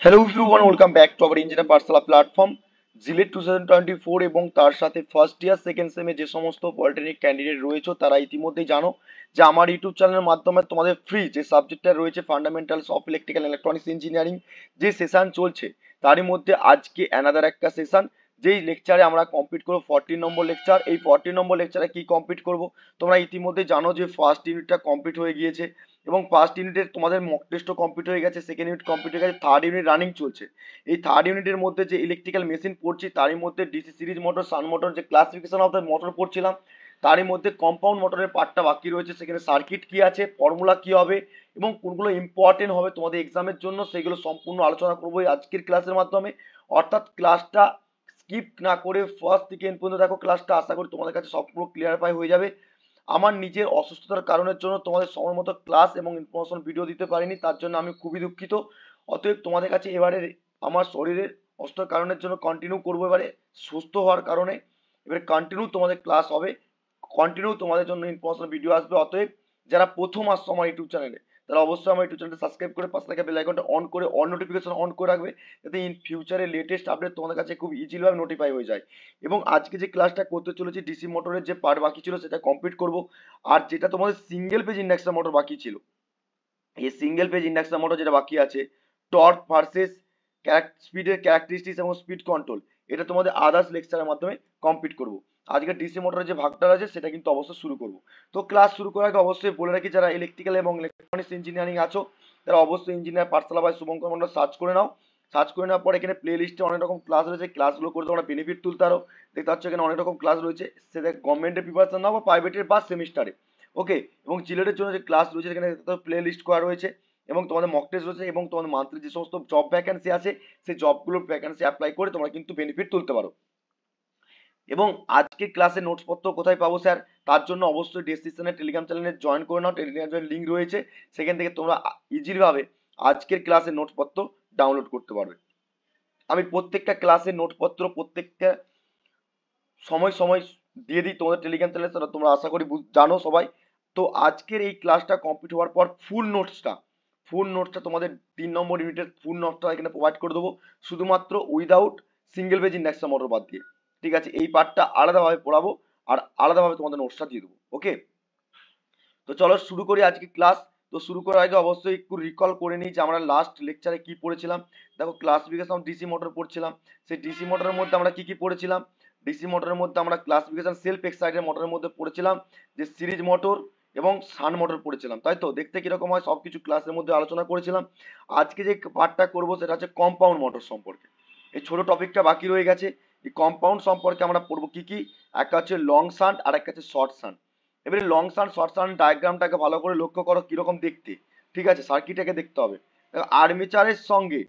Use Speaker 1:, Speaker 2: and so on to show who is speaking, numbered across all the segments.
Speaker 1: Hello everyone, welcome back to our engineer Pathsala platform. JELET 2024 এবং তার সাথে first year second সেমে যে সমস্ত পলিটেকনিক ক্যান্ডিডেট রয়েছে তারা ইতিমধ্যেই জানো যে আমার ইউটিউব চ্যানেলের মাধ্যমে তোমাদের ফ্রি যে সাবজেক্টটা রয়েছে fundamentals of electrical electronics engineering যে সেশন চলছে তারই মধ্যে আজকে অ্যানাদার একটা সেশন যেই লেকচারে আমরা কমপ্লিট করবো 14 নম্বর লেকচার। এই 14 নম্বর লেকচারে কি কমপ্লিট করব? তোমরা ইতিমধ্যে জানো যে ফার্স্ট ইউনিটটা কমপ্লিট হয়ে গিয়েছে এবং ফার্স্ট ইউনিটের তোমাদের মক টেস্টও কমপ্লিট হয়ে গেছে, সেকেন্ড ইউনিট কমপ্লিট হয়ে গেছে, থার্ড ইউনিট রানিং চলছে। এই থার্ড ইউনিটের মধ্যে যে ইলেকট্রিক্যাল মেশিন পড়ছি তারই মধ্যে ডিসি সিরিজ মোটর, সান মোটর, যে ক্লাসিফিকেশন অফ দ্য মোটর পড়ছিলাম তারই মধ্যে কম্পাউন্ড মোটরের পার্টটা বাকি রয়েছে। সেখানে সার্কিট কি আছে, ফর্মুলা কি হবে এবং কোনগুলো ইম্পর্টেন্ট হবে তোমাদের এক্সামের জন্য সেগুলো সম্পূর্ণ আলোচনা করবো আজকের ক্লাসের মাধ্যমে। অর্থাৎ ক্লাসটা স্কিপ না করে ফার্স্ট থেকে এন্ড পর্যন্ত দেখো ক্লাসটা, আশা করি তোমাদের কাছে সব পুরো ক্লিয়ারিফাই হয়ে যাবে। আমার নিজের অসুস্থতার কারণের জন্য তোমাদের সময় মতো ক্লাস এবং ইনফরমেশন ভিডিও দিতে পারিনি, তার জন্য আমি খুবই দুঃখিত। অতএব তোমাদের কাছে এবারে আমার শরীরের অসুস্থতার কারণের জন্য কন্টিনিউ করবো এবারে, সুস্থ হওয়ার কারণে এবারে কন্টিনিউ তোমাদের ক্লাস হবে, কন্টিনিউ তোমাদের জন্য ইনফরমেশন ভিডিও আসবে। অতএব যারা প্রথম আসছো আমার ইউটিউব চ্যানেলে তারা অবশ্যই আমার ইউটিউব চ্যানেলটা সাবস্ক্রাইব করে পাশে থাকা বেল আইকনটা অন করে অল নোটিফিকেশন অন করে রাখবে, যাতে ইন ফিউচারে লেটেস্ট আপডেট তোমাদের কাছে খুব ইজিলি ভাবে নোটিফাই হয়ে যায়। এবং আজকে যে ক্লাসটা করতে চলেছি ডিসি মোটরের যে পার্ট বাকি ছিল সেটা কমপ্লিট করব। আর যেটা তোমাদের সিঙ্গেল পেজ ইন্ডাকশন মোটর বাকি ছিল, এই সিঙ্গেল পেজ ইন্ডাকশন মোটর যেটা বাকি আছে, টর্ক ভার্সেস স্পিডের ক্যারেক্টারিস্টিক্স এবং স্পিড কন্ট্রোল, এটা তোমাদের আদার্স লেকচারের মাধ্যমে কমপ্লিট করব। আজকে ডিসি মোটরের যে ভাগটা আছে সেটা কিন্তু অবশ্যই শুরু করব। তো ক্লাস শুরু করার আগে অবশ্যই বলে রাখি, যারা ইলেকট্রিক্যাল এবং ইলেকট্রনিক্স ইঞ্জিনিয়ারিং আছো তারা অবশ্যই engineer Pathsala by Shubhankar Mondal search করে নাও। সার্চ করে নেওয়ার পর এখানে প্লে লিস্টে অনেক রকম ক্লাস রয়েছে, ক্লাসগুলো করে তোমরা বেনিফিট তুলতে পারো। দেখতে পাচ্ছ এখানে অনেক রকম ক্লাস রয়েছে, সেটা গভর্নমেন্টের প্রিপারেশন নাও বা প্রাইভেটের বা সেমিস্টারে। ওকে, এবং জিলেটের জন্য যে ক্লাস রয়েছে এখানে প্লে লিস্ট করা রয়েছে এবং তোমাদের মক টেস্ট রয়েছে এবং তোমাদের মান্থলি যে সমস্ত জব ভ্যাকেন্সি আছে সেই জবগুলোর ভ্যাকেন্সি অ্যাপ্লাই করে তোমরা কিন্তু বেনিফিট তুলতে পারো। এবং আজকে ক্লাসে নোটস পত্র কোথায় পাবো স্যার? তার জন্য অবশ্যই ডেসক্রিপশনে টেলিগ্রাম চ্যানেলে জয়েন করে নাও, টেলিগ্রামের লিঙ্ক রয়েছে, সেখান থেকে তোমরা ইজিলি ভাবে আজকের ক্লাসের নোটস পত্র ডাউনলোড করতে পারবে। আমি প্রত্যেকটা ক্লাসের নোট পত্র প্রত্যেকটা সময় সময় দিয়ে দিই তোমাদের টেলিগ্রাম চ্যানেলে, সেটা তোমরা আশা করি জানো সবাই। তো আজকের এই ক্লাসটা কমপ্লিট হওয়ার পর ফুল নোটসটা তোমাদের 3 নম্বর ইউনিটের ফুল নোটসটা এখানে প্রোভাইড করে দেবো, শুধুমাত্র without single page induction motor বাদ দিয়ে। ঠিক আছে, এই পার্টটা আলাদাভাবে পড়াবো আর আলাদাভাবে তোমাদের নোটসটা দিয়ে দেবো। ওকে, তো চলো শুরু করি আজকে ক্লাস। তো শুরু করার আগে অবশ্যই একটু রিকল করে নিই যে আমরা লাস্ট লেকচারে কি পড়েছিলাম। দেখো ক্লাসিফিকেশন ডিসি মোটর পড়ছিলাম, সেই ডিসি মোটরের মধ্যে আমরা কি কি পড়েছিলাম? ডিসি মোটরের মধ্যে আমরা ক্লাসিফিকেশন সেলফ এক্সাইটেড মোটরের মধ্যে পড়েছিলাম যে সিরিজ মোটর এবং সান মোটর পড়েছিলাম, তাই তো? দেখতে কিরকম হয় সবকিছু ক্লাসের মধ্যে আলোচনা করেছিলাম। আজকে যে পার্টটা করবো সেটা হচ্ছে কম্পাউন্ড মোটর সম্পর্কে। এই ছোট টপিকটা বাকি রয়ে গেছে। এই কম্পাউন্ড সম্পর্কে আমরা পড়বো কি কি, একটা হচ্ছে লং শান্ট আর একটা হচ্ছে শর্ট শান্ট। এবারে লং শান্ট শর্ট শান্ট ডায়াগ্রামটাকে ভালো করে লক্ষ্য করো কিরকম দেখতে। ঠিক আছে, সার্কিটটাকে দেখতে হবে। আর্মেচারের সঙ্গে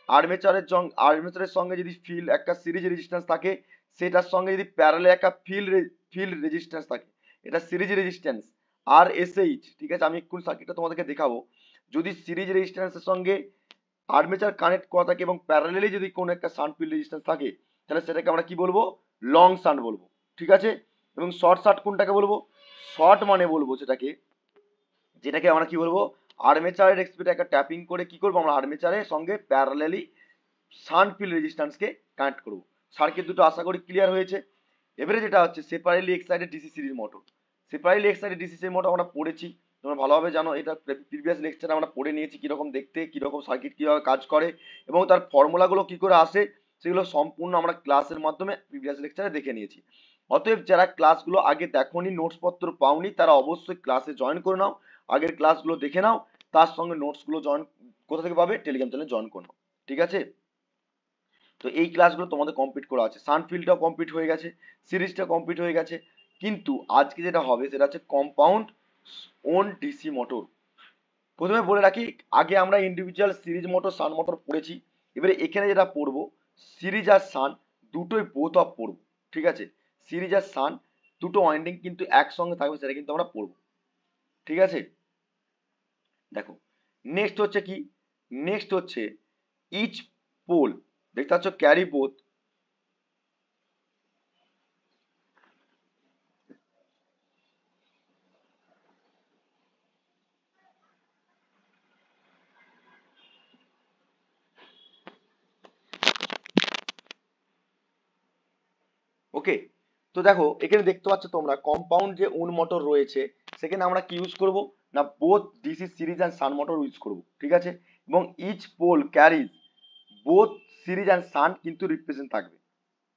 Speaker 1: আর্মেচারের সঙ্গে যদি ফিল্ড একটা সিরিজ রেজিস্ট্যান্স থাকে, সেটার সঙ্গে যদি প্যারালাল একটা ফিল্ড রেজিস্ট্যান্স থাকে, এটা সিরিজ রেজিস্ট্যান্স আর এসএইচ। ঠিক আছে, আমি একটু সার্কিটটা তোমাদেরকে দেখাবো। যদি সিরিজ রেজিস্ট্যান্সের সঙ্গে আর্মেচার কানেক্ট করা থাকে এবং প্যারালালি যদি কোনো একটা শান্ট ফিল্ড রেজিস্ট্যান্স থাকে, তাহলে সেটাকে আমরা কি বলবো? লং শান্ট বলবো। ঠিক আছে, এবং শর্ট শান্ট কোনটাকে বলবো? শর্ট মানে বলবো যেটাকে আমরা কি বলবো, আর্মেচারের এক্সপিরিয়ে একটা ট্যাপিং করে কি করবো আমরা আর্মেচারের সঙ্গে প্যারালালি শান্ট ফিল্ড রেজিস্ট্যান্সকে কানেক্ট করবো। সার্কিট দুটো আশা করি ক্লিয়ার হয়েছে। এবারে যেটা হচ্ছে separately excited DC series motor. Separately excited DC series motor আমরা পড়েছি, তোমরা ভালোভাবে জানো, এটা প্রিভিয়াস লেকচারে আমরা পড়ে নিয়েছি কিরকম দেখতে, কিরকম সার্কিট কিভাবে কাজ করে এবং তার ফর্মুলাগুলো কি করে আসে, সেগুলো সম্পূর্ণ আমরা ক্লাসের মাধ্যমে প্রিভিয়াস লেকচারে দেখে নিয়েছি। অতএব যারা ক্লাসগুলো আগে দেখোনি, নোটস পত্র পাওনি, তারা অবশ্যই ক্লাসে জয়েন করে নাও, আগের ক্লাসগুলো দেখে নাও, তার সঙ্গে নোটসগুলো জয়েন কোথা থেকে পাবে? টেলিগ্রাম চ্যানেলে জয়েন করো। ঠিক আছে, তো এই ক্লাসগুলো তোমাদের কমপ্লিট করা আছে, সানফিল্ডটাও কমপ্লিট হয়ে গেছে, সিরিজটা কমপ্লিট হয়ে গেছে। কিন্তু আজকে যেটা হবে সেটা হচ্ছে কম্পাউন্ড ওন ডিসি মোটর। প্রথমে বলে রাখি, আগে আমরা ইন্ডিভিজুয়াল সিরিজ মোটর সান মোটর পড়েছি, এবারে এখানে যেটা পড়বো সিরিজ আর সান দুটোই বোথ অফ পড়বো। ঠিক আছে, সিরিজ আর সান দুটো ওয়াইন্ডিং কিন্তু একসঙ্গে থাকবে, সেটা কিন্তু আমরা পড়বো। ঠিক আছে, দেখো নেক্সট হচ্ছে কি, নেক্সট হচ্ছে ইচ পোল। দেখতে পাচ্ছ ক্যারি বোথ, ওকে, তো দেখো এখানে দেখতে পাচ্ছ তোমরা কম্পাউন্ড যে উন মোটর রয়েছে সেখানে আমরা কি ইউজ করব না both DC series and shunt motor use করব, ঠিক আছে। এবং each pole carries both series and shunt কিন্তু রিপ্রেজেন্ট থাকবে,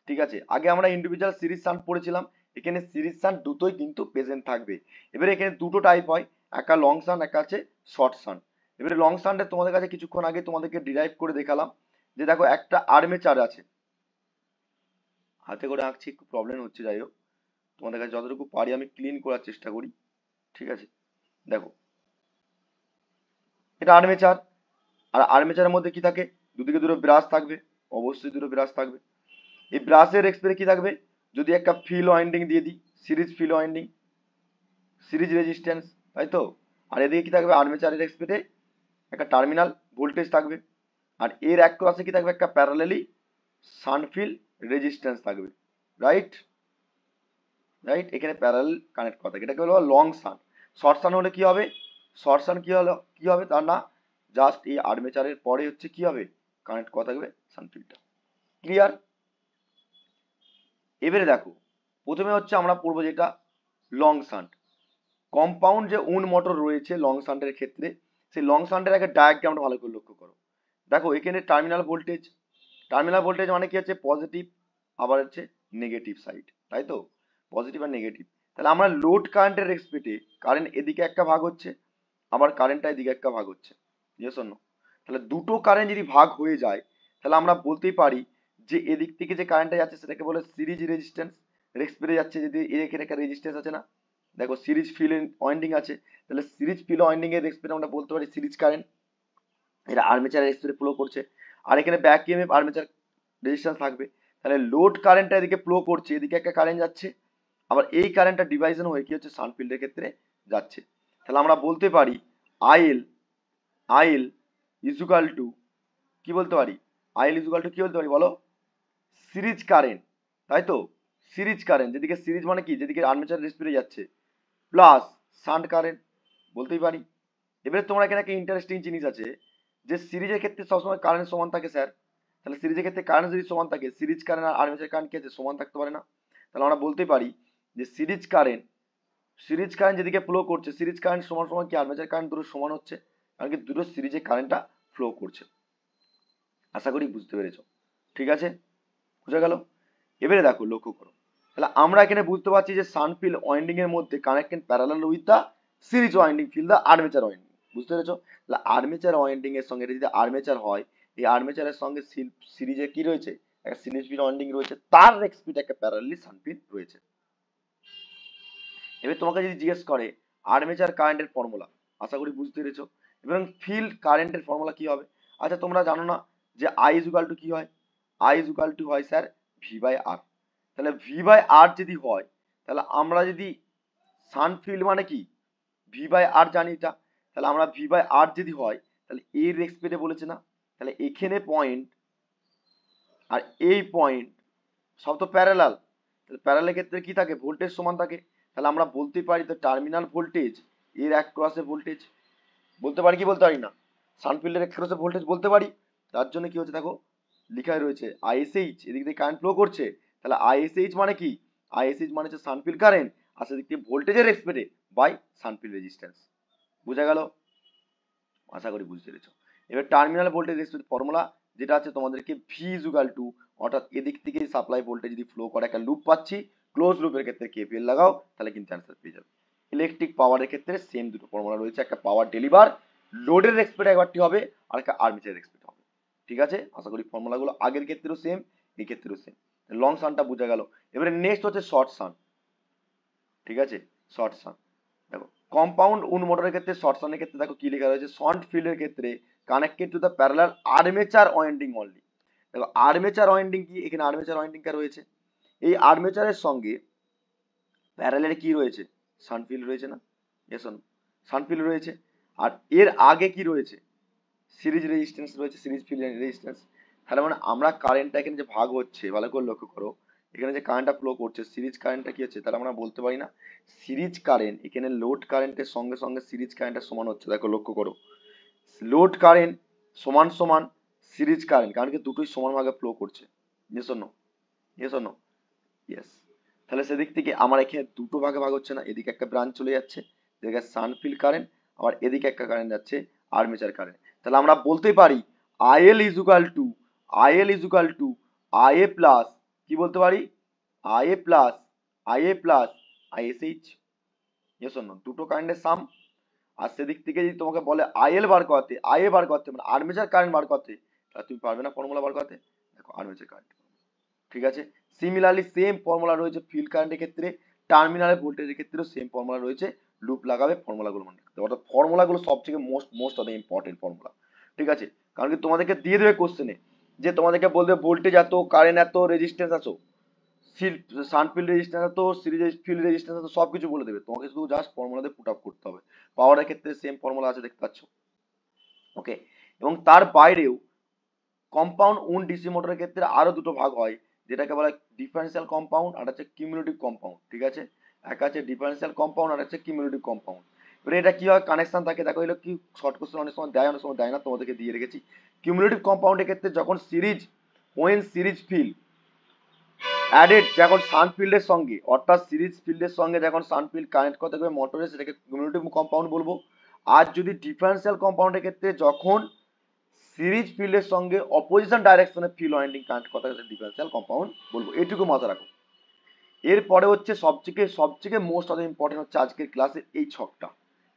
Speaker 1: ঠিক আছে। আগে আমরা ইন্ডিভিজুয়াল সিরিজ শান্ট পড়েছিলাম, এখানে সিরিজ শান্ট দুটোই কিন্তু প্রেজেন্ট থাকবে। এবারে এখানে দুটো টাইপ হয়, একটা লং শান্ট একটা আছে শর্ট শান্ট। এবারে লং শান্টে তোমাদের কাছে কিছুক্ষণ আগে তোমাদেরকে ডিরাইভ করে দেখালাম যে দেখো একটা আর্মেচার আছে, হাতে করে আঁকছি একটু প্রবলেম হচ্ছে, যাই হোক তোমাদের কাছে যতটুকু পারি আমি ক্লিন করার চেষ্টা করি, ঠিক আছে। দেখো এটা আর্মেচার, আর আর্মেচারের মধ্যে কি থাকে, দুদিকে দুটো ব্রাশ থাকবে, অবশ্যই দুটো ব্রাশ থাকবে। এই ব্রাশের এক্সপ্রে কি থাকবে, যদি একটা ফিল ওয়াইন্ডিং দিয়ে দিই, series field winding, series resistance, তাই তো। আর এদিকে কি থাকবে, আর্মেচারের এক্সপ্রেটে একটা টার্মিনাল ভোল্টেজ থাকবে, আর এর এক ক্রসে কি থাকবে, একটা প্যারালালি শান্ট ফিল্ড রেজিস্ট্যান্স থাকবে, রাইট। রাইট, এখানে প্যারালাল কানেক্ট করা থাকে, এটাকে বলা হয় লং শান্ট। শর্ট শান্ট হলে কি হবে, শর্ট শান্ট কি হবে তার না, জাস্ট এই আর্মেচারের পরে হচ্ছে কি হবে, কানেক্ট করা থাকবে শান্ট ফিল্ডটা, ক্লিয়ার। এবারে দেখো প্রথমে হচ্ছে আমরা পড়বো যেটা লং শান্ট। কম্পাউন্ড যে উন মোটর রয়েছে লং শান্টের ক্ষেত্রে, সেই লং শান্টের একটা ডায়াগ্রামটা ভালো করে লক্ষ্য করো। দেখো এখানে টার্মিনাল ভোল্টেজ, টার্মিনাল ভোল্টেজ মানে কি হচ্ছে পজিটিভ, আবার হচ্ছে নেগেটিভ সাইড, তাই তো, পজিটিভ আর নেগেটিভ। তাহলে আমরা লোড কারেন্টের রেসপেক্টে কারেন্ট এদিকে একটা ভাগ হচ্ছে, আবার কারেন্টটা এদিকে একটা ভাগ হচ্ছে, ইয়েস অর নো। তাহলে দুটো কারেন্ট যদি ভাগ হয়ে যায় তাহলে আমরা বলতেই পারি যে এদিক থেকে যে কারেন্টটা যাচ্ছে সেটাকে বলে সিরিজ রেজিস্ট্যান্স, রেসপেক্টে যাচ্ছে যদি এখানে একটা রেজিস্ট্যান্স আছে না, দেখো সিরিজ ফিল ওয়াইন্ডিং আছে, তাহলে সিরিজ ফিল ওয়াইন্ডিং এর রেসপেক্টে আমরা বলতে পারি সিরিজ কারেন্ট, এটা আর্মেচার রেসপেক্টে ফ্লো করছে। আর এখানে ব্যাক ইএমএফ আর্মেচার রেজিস্ট্যান্স থাকবে, তাহলে লোড কারেন্টটা এদিকে ফ্লো করছে, এদিকে একটা কারেন্ট যাচ্ছে, আবার এই কারেন্টটা ডিভাইশন হয়ে কি হচ্ছে শান্ট ফিল্ডের ক্ষেত্রে যাচ্ছে। তাহলে আমরা বলতে পারি আইএল, আইএল ইজুকাল টু কি বলতে পারি, আইএল ইজুকাল টু কি বলতে পারি বলো, সিরিজ কারেন্ট, তাই তো, সিরিজ কারেন্ট, যেদিকে সিরিজ মানে কি, যেদিকে আর্মেচার রেসপেক্টে যাচ্ছে, প্লাস শান্ট কারেন্ট বলতেই পারি। এবারে তোমরা এখানে একটা ইন্টারেস্টিং জিনিস আছে যে সিরিজের ক্ষেত্রে সবসময় কারেন্ট সমান থাকে স্যার, তাহলে সিরিজের ক্ষেত্রে কারেন্ট যদি সমান থাকে সিরিজ কারেন্ট আর আর্মেচার কারেন্ট কি আছে, সমান থাকতে পারে না। তাহলে আমরা বলতে পারি যে সিরিজ কারেন্ট, সিরিজ কারেন্ট যেদিকে ফ্লো করছে সিরিজ কারেন্ট সমান সমান কি আর্মেচার কারেন্ট দুটো সমান হচ্ছে, কারণ কি দুটো সিরিজে কারেন্টটা ফ্লো করছে। আশা করি বুঝতে পেরেছো, ঠিক আছে, বুঝা গেল। এবারে দেখো লক্ষ্য করো, তাহলে আমরা এখানে বুঝতে পারছি যে শান্ট ফিল্ড ওয়াইন্ডিং এর মধ্যে connected parallel with the series winding field the armature winding, বুঝতে পেরেছো। তাহলে আর্মেচার ওয়াইন্ডিং এর সঙ্গে এটা যদি আর্মেচার হয়, এই আর্মেচারের সঙ্গে সিরিজে কি রয়েছে, একটা সিরিজ ফিল্ড ওয়াইন্ডিং রয়েছে, তার রেসপেক্টে একটা প্যারালালি শান্ট ফিল্ড রয়েছে। এবার তোমাকে যদি জিজ্ঞেস করে আর্মেচার কারেন্টের ফর্মুলা, আশা করি বুঝতে পেরেছো। এবং ফিল্ড কারেন্টের ফর্মুলা কি হবে, আচ্ছা তোমরা জানো না যে আই ইজুকাল টু কি হয়, আই ইজুকাল টু হয় স্যার ভি বাই আর। তাহলে ভি বাই আর যদি হয় তাহলে আমরা যদি শান্ট ফিল্ড মানে কি ভি বাই আর জানি এটা, তাহলে আমরা ভি বাই আর যদি হয় তাহলে এর রেসপেক্টে বলেছে না, তাহলে এখানে পয়েন্ট আর এই পয়েন্ট সব তো প্যারালাল, তাহলে প্যারালাল ক্ষেত্রে কি থাকে, ভোল্টেজ সমান থাকে। তাহলে আমরা বলতে পারি তো টার্মিনাল ভোল্টেজ এর এক ক্রসে ভোল্টেজ, বলতে পারি কি বলতে পারি না, শান্ট ফিল্ডের এক ক্রসে ভোল্টেজ বলতে পারি। তার জন্য কি হচ্ছে দেখো লেখাই রয়েছে আইএসএইচ, এদিক দিয়ে কারেন্ট ফ্লো করছে, তাহলে আইএসএইচ মানে কি, আইএসএইচ মানে হচ্ছে শান্ট ফিল্ড কারেন্ট, আর সেদিক দিয়ে ভোল্টেজের রেসপেক্টে বাই শান্ট ফিল্ড রেজিস্ট্যান্স, বুঝা গেল, আশা করি বুঝতে পেরেছো। এবার টার্মিনাল ভোল্টেজ রেসপেক্ট ফর্মুলা যেটা আছে তোমাদেরকে ভি ইজুকাল টু, অর্থাৎ এদিক থেকে সাপ্লাই ভোল্টেজ যদি ফ্লো করে একটা লুপ পাচ্ছি, ক্লোজ লুপের ক্ষেত্রে কেপিএল লাগাও তাহলে কিন্তু অ্যান্সার পেয়ে যাবে। ইলেকট্রিক পাওয়ারের ক্ষেত্রে সেম দুটো ফর্মুলা রয়েছে, একটা পাওয়ার ডেলিভার লোডের রেসপেক্টে একবারটি হবে, আর একটা আর্মেচারের রেসপেক্টে হবে, ঠিক আছে। আশা করি ফর্মুলাগুলো আগের ক্ষেত্রেও সেম এই ক্ষেত্রেও সেম, লং সানটা বোঝা গেল। এবারে নেক্সট হচ্ছে শর্ট সান, ঠিক আছে, শর্ট সান। দেখো কম্পাউন্ড উন মোটরের ক্ষেত্রে শর্ট সানের ক্ষেত্রে দেখো কি লেখা রয়েছে, শান্ট ফিল্ডের ক্ষেত্রে connected to the parallel armature winding only. দেখো আর্মেচার ওয়াইন্ডিং কি, এখানে আর্মেচার ওয়াইন্ডিং কা রয়েছে, এই আর্মেচারের সঙ্গে প্যারালালে কি রয়েছে, শান্ট ফিল্ড রয়েছে না, yes or no, shunt field রয়েছে। আর এর আগে কি রয়েছে, সিরিজ রেজিস্ট্যান্স রয়েছে, সিরিজ ফিল্ড রেজিস্ট্যান্স। তাহলে মানে আমরা কারেন্টটা এখানে যে ভাগ হচ্ছে ভালো করে লক্ষ্য করো, এখানে যে কারেন্টটা ফ্লো করছে সিরিজ কারেন্টটা কি হচ্ছে, তাহলে আমরা বলতে পারি না সিরিজ কারেন্ট এখানে লোড কারেন্টের সঙ্গে সঙ্গে সিরিজ কারেন্টটা সমান হচ্ছে, দেখো লক্ষ্য করো, লোড কারেন্ট সমান সমান সিরিজ কারেন্ট, কারণ কি দুটোই সমান ভাগে ফ্লো করছে, yes or no, yes or no. Yes. তাহলে সেদিক থেকে আমার এখানে দুটো ভাগে ভাগ হচ্ছে না, এদিকে একটা ব্রাঞ্চ চলে যাচ্ছে, এদিকে সানফিল্ড কারেন্ট, আবার এদিকে একটা কারেন্ট যাচ্ছে আর্মেচার কারেন্ট। তাহলে আমরা বলতে পারি IL is equal to, IL is equal to IA plus, কি বলতে পারি, IA plus, IA plus ISH. Yes or no? দুটো কারেন্টের সাম। আর সেদিক থেকে যদি তোমাকে বলে আইএল বার করতে, আইএ বার করতে মানে আর্মেচার কারেন্ট বার করতে, তাহলে তুমি পারবে না ফর্মুলা বার করতে। দেখো আর্মেচার কারেন্ট, ঠিক আছে। সিমিলারলি সেম ফর্মুলা রয়েছে ফিল্ড কারেন্টের ক্ষেত্রে, টার্মিনালে ভোল্টেজের ক্ষেত্রেও সেম ফর্মুলা রয়েছে। লুপ লাগাবে, ফর্মুলাগুলো মনে রাখতে হবে। অর্থাৎ ফর্মুলাগুলো সব থেকে most most of the important formula, ঠিক আছে। কারণ কি তোমাদেরকে দিয়ে দেবে কোশ্চেনে, যে তোমাদেরকে বলবে ভোল্টেজ এত, কারেন্ট এত, রেজিস্ট্যান্স এত, সানফিল্ড রেজিস্ট্যান্স এত, সিরিজ ফিল্ড রেজিস্ট্যান্স এত, সবকিছু বলে দেবে। তোমাকে শুধু জাস্ট ফর্মুলাতে পুট আপ করতে হবে। পাওয়ারের ক্ষেত্রে সেম ফর্মুলা আছে, দেখতে পাচ্ছ, ওকে। এবং তার বাইরেও কম্পাউন্ড উন ডিসি মোটরের ক্ষেত্রে আরো দুটো ভাগ হয়, যেটাকে বলা হয় ডিফারেন্সিয়াল কম্পাউন্ড আর হচ্ছে কিউমুলেটিভ কম্পাউন্ড, ঠিক আছে। এক আছে ডিফারেন্সিয়াল কম্পাউন্ড আর হচ্ছে কিউমুলেটিভ কম্পাউন্ড। এবারে এটা কি হয়, কানেকশন থাকে, দেখো এগুলো কি শর্ট কোশ্চেন অনেক সময় দেয়, অনেক সময় দেয় না, তোমাদেরকে দিয়ে রেখেছি। কিউমুলেটিভ কম্পাউন্ডের ক্ষেত্রে যখন series, when series field added, যখন সানফিল্ডের সঙ্গে, অর্থাৎ সিরিজ ফিল্ডের সঙ্গে যখন সানফিল্ড কানেক্ট করতে হবে মোটরে, সেটাকে কিউমুলেটিভ কম্পাউন্ড বলবো। আর যদি ডিফারেন্সিয়াল কম্পাউন্ডের ক্ষেত্রে যখন সিরিজ ফিল্ডের সঙ্গে অপোজিশন ডাইরেকশনে ফিল্ড ওয়াইন্ডিং কানেক্ট করতে হবে, ডিফারেন্সিয়াল কম্পাউন্ড বলবো। এইটুকু মাথায় রাখো। এরপরে হচ্ছে সবথেকে সবথেকে মোস্ট অফ ইম্পর্টেন্ট হচ্ছে আজকের ক্লাসের এই ছকটা,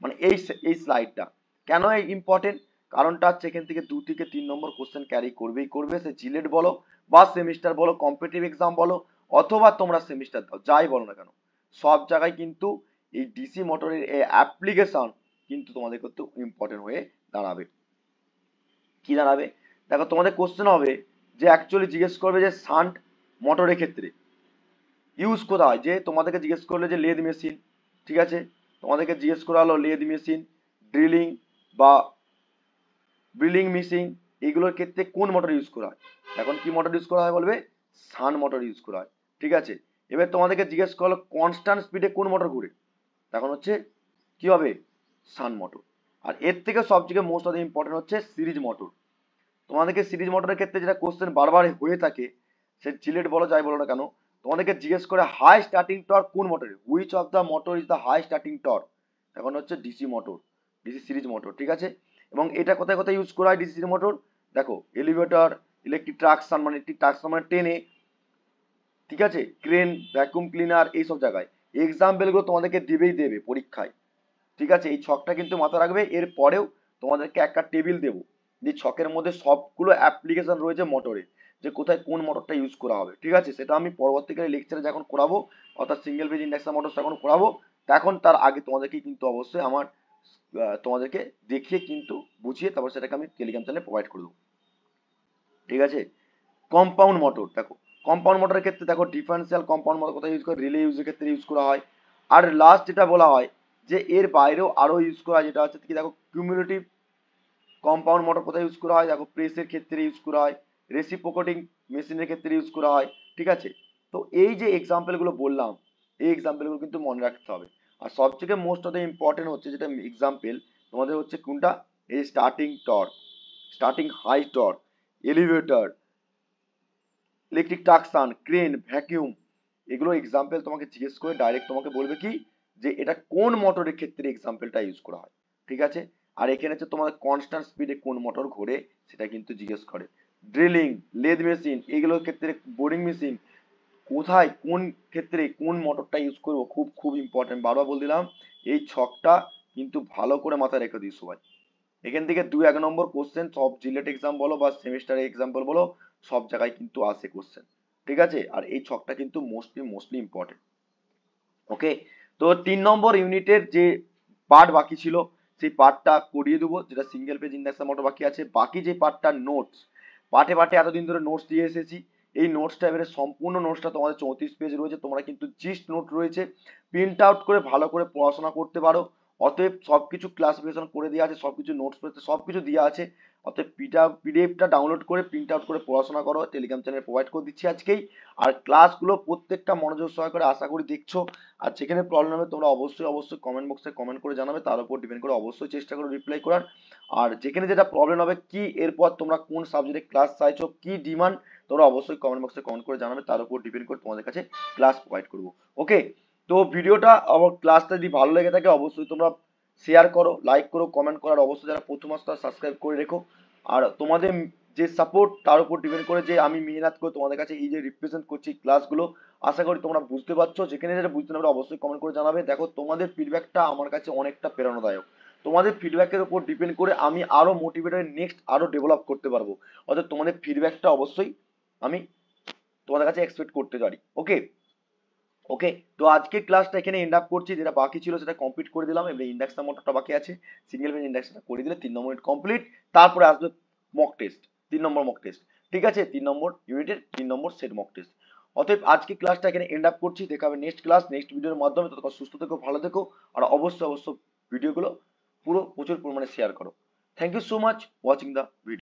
Speaker 1: মানে এই স্লাইডটা। কেন এই ইম্পর্টেন্ট? কারণটা হচ্ছে এখান থেকে 2 থেকে 3 নম্বর কোশ্চেন ক্যারি করবেই করবে, সে জিলেট বলো বা সেমিস্টার বলো, কম্পিটিটিভ এক্সাম বলো, অথবা তোমরা সেমিস্টার দাও, যাই বলো না কেন, সব জায়গায় কিন্তু এই ডিসি মোটরের এই অ্যাপ্লিকেশন কিন্তু তোমাদের করতে ইম্পর্টেন্ট হয়ে দাঁড়াবে। কি দাঁড়াবে? দেখো তোমাদের কোশ্চেন হবে যে অ্যাকচুয়ালি জিজ্ঞেস করবে যে শান্ট মোটরের ক্ষেত্রে ইউজ করা হয়, যে তোমাদেরকে জিজ্ঞেস করলে যে লেদ মেশিন, ঠিক আছে, তোমাদেরকে জিজ্ঞেস করা হলো লেদ মেশিন, ড্রিলিং বা ড্রিলিং মেশিন, এগুলোর ক্ষেত্রে কোন মোটর ইউজ করা হয়। এখন কি মোটর ইউজ করা হয় বলবে, সান মোটর ইউজ করা হয়, ঠিক আছে। এবার তোমাদেরকে জিজ্ঞেস করলো কনস্ট্যান্ট স্পিডে কোন মোটর ঘুরে, তখন হচ্ছে কি হবে, সান মোটর। আর এর থেকে সবথেকে মোস্ট অফ দ্য ইম্পর্টেন্ট হচ্ছে সিরিজ মোটর। তোমাদেরকে সিরিজ মোটরের ক্ষেত্রে যেটা কোশ্চেন বারবার হয়ে থাকে, সে জিলেট বলো যাই বলো না কেন, তোমাদেরকে জিজ্ঞেস করে হাই স্টার্টিং টর্ক কোন মোটরে, which of the motor is the high starting torque, এখন হচ্ছে DC motor, DC series motor, ঠিক আছে। এবং এটা কোথায় কোথায় ইউজ করা হয় ডিসি সিরিজ মোটর, দেখো এলিভেটর, ইলেকট্রিক ট্রাকশন মানে ইলেকট্রিক ট্রাকশন মানে ট্রেনে, ঠিক আছে, ক্রেন, ভ্যাকুয়াম ক্লিনার, এইসব জায়গায়। এক্সাম্পল গুলো তোমাদেরকে দেবেই দেবে পরীক্ষায়, ঠিক আছে। এই ছকটা কিন্তু মাথায় রাখবে। এর পরেও তোমাদেরকে একটা টেবিল দেবো, যে ছকের মধ্যে সবগুলো অ্যাপ্লিকেশন রয়েছে মোটরে, যে কোথায় কোন মোটরটা ইউজ করা হবে, ঠিক আছে। সেটা আমি পরবর্তীকালে লেকচারে যখন করাবো, অর্থাৎ সিঙ্গেল পেজ ইন্ডাকশন মোটর যখন করাবো, তখন তার আগে তোমাদেরকে কিন্তু অবশ্যই আমার তোমাদেরকে দেখিয়ে কিন্তু বুঝিয়ে তারপর সেটাকে আমি টেলিগ্রাম চ্যানেলে প্রোভাইড করে দেবো, ঠিক আছে। কম্পাউন্ড মোটর, দেখো কম্পাউন্ড মোটরের ক্ষেত্রে দেখো ডিফারেন্সিয়াল কম্পাউন্ড মোটর কোথায় ইউজ করে, রিলে ইউজের ক্ষেত্রে ইউজ করা হয়। আর লাস্ট যেটা বলা হয় যে এর বাইরেও আরো ইউজ করা হয়, যেটা হচ্ছে কি দেখো কিউমুলেটিভ কম্পাউন্ড মোটর কোথায় ইউজ করা হয়, দেখো প্রেসের ক্ষেত্রে ইউজ করা হয়, রেসিপ্রোকেটিং মেশিনের ক্ষেত্রে ইউজ করা হয়, ঠিক আছে। তো এই যে এক্সাম্পল গুলো বললাম, এই এক্সাম্পল গুলো কিন্তু মনে রাখতে হবে। আর সবথেকে মোস্ট অফ দ্য ইম্পর্টেন্ট হচ্ছে যেটা এক্সাম্পল তোমাদের হচ্ছে কোনটা, এই starting torque, starting high torque, elevator, electric traction, crane, vacuum, এগুলো এক্সাম্পল তোমাকে জিজ্ঞেস করে ডাইরেক্ট তোমাকে বলবে কি, যে এটা কোন মোটরের ক্ষেত্রে এক্সাম্পলটা ইউজ করা হয়, ঠিক আছে। আর এখানে হচ্ছে তোমাদের কনস্ট্যান্ট স্পিডে কোন মোটর ঘোরে সেটা কিন্তু জিজ্ঞেস করে। ড্রিলিং, লেদ মেশিন, এগুলোর ক্ষেত্রে বোরিং মেশিন, কোথায় কোন ক্ষেত্রে কোন মোটরটা ইউজ করবো, খুব খুব ইম্পর্টেন্ট, বারবার বলে দিলাম। এই ছকটা কিন্তু ভালো করে মাথায় রেখে দিই সবাই। এখান থেকে 2-1 নম্বর কোশ্চেন সব জিলেট এক্সাম বলো বা সেমিস্টার এক্সাম্পল বলো, সব জায়গায় কিন্তু আসে কোশ্চেন, ঠিক আছে। আর এই ছকটা কিন্তু মোস্টলি মোস্টলি ইম্পর্টেন্ট, ওকে। তো 3 নম্বর ইউনিটের যে পার্ট বাকি ছিল, সেই পার্টটা করিয়ে দেবো, যেটা সিঙ্গেল পেজ ইন্ডাকশন মোটর বাকি আছে। বাকি যে পার্টটা নোটস, পার্টে পার্টে এতদিন ধরে নোটস দিয়ে এসেছি, এই নোটসটা এবারে সম্পূর্ণ নোটসটা তোমাদের 34 পেজ রয়েছে, তোমরা কিন্তু জিস্ট নোট রয়েছে, প্রিন্ট আউট করে ভালো করে পড়াশোনা করতে পারো। অতএব সবকিছু ক্লাসিফিকেশন করে দেওয়া আছে, সবকিছু নোটস পেতে সবকিছু দেওয়া আছে। অতএব পিডিএফটা ডাউনলোড করে প্রিন্ট আউট করে পড়াশোনা করো, টেলিগ্রাম চ্যানেলে প্রোভাইড করে দিচ্ছি আজকেই। আর ক্লাসগুলো প্রত্যেকটা মনোযোগ সহকারে আশা করি দেখছো। আর যেখানে প্রবলেম হবে তোমরা অবশ্যই কমেন্ট বক্সে কমেন্ট করে জানাবে, তার উপর ডিপেন্ড করে অবশ্যই চেষ্টা করো রিপ্লাই করার। আর যেখানে যেটা প্রবলেম হবে, কি এরপর তোমরা কোন সাবজেক্টে ক্লাস চাইছো, কি ডিমান্ড, তোমরা অবশ্যই কমেন্ট বক্সে কমেন্ট করে জানাবে, তার উপর ডিপেন্ড করে তোমাদের কাছে ক্লাস প্রোভাইড করবো। ওকে, তো ভিডিওটা আমার ক্লাসটা যদি ভালো লেগে থাকে অবশ্যই তোমরা শেয়ার করো, লাইক করো, কমেন্ট করার অবশ্যই যারা প্রথম আসতে সাবস্ক্রাইব করে রেখো। আর তোমাদের যে সাপোর্ট তার উপর ডিপেন্ড করে যে আমি মেহনত করে তোমাদের কাছে এই যে রিপ্রেজেন্ট করছি ক্লাসগুলো, আশা করি তোমরা বুঝতে পারছো। যেখানে যেটা বুঝতে না পারো অবশ্যই কমেন্ট করে জানাবে। দেখো তোমাদের ফিডব্যাকটা আমার কাছে অনেকটা প্রেরণাদায়ক। তোমাদের ফিডব্যাকের উপর ডিপেন্ড করে আমি আরো মোটিভেটেড নেক্সট আরো ডেভেলপ করতে পারবো। অর্থাৎ তোমাদের ফিডব্যাকটা অবশ্যই আমি তোমাদের কাছে এক্সপেক্ট করতে পারি। ওকে ওকে, তো আজকে ক্লাসটা এখানে এন্ড আপ করছি। যেটা বাকি ছিল সেটা কমপ্লিট করে দিলাম, এবার ইন্ডাকশন মোটরটা বাকি আছে, সিঙ্গেল পেজ ইন্ডাকশনটা করে দিলে 3 নম্বর ইউনিট কমপ্লিট। তারপরে আসবে মক টেস্ট, 3 নম্বর মক টেস্ট। ঠিক আছে, 3 নম্বর ইউনিটের 3 নম্বর সেট মক টেস্ট। অতএব আজকে ক্লাসটা এখানে এন্ড আপ করছি। দেখা হবে নেক্সট ক্লাস নেক্সট ভিডিওর মাধ্যমে। ততক্ষণ সুস্থ থেকো, ভালো থেকো, আর অবশ্যই ভিডিওগুলো প্রচুর পরিমাণে শেয়ার করো। Thank you so much watching the video.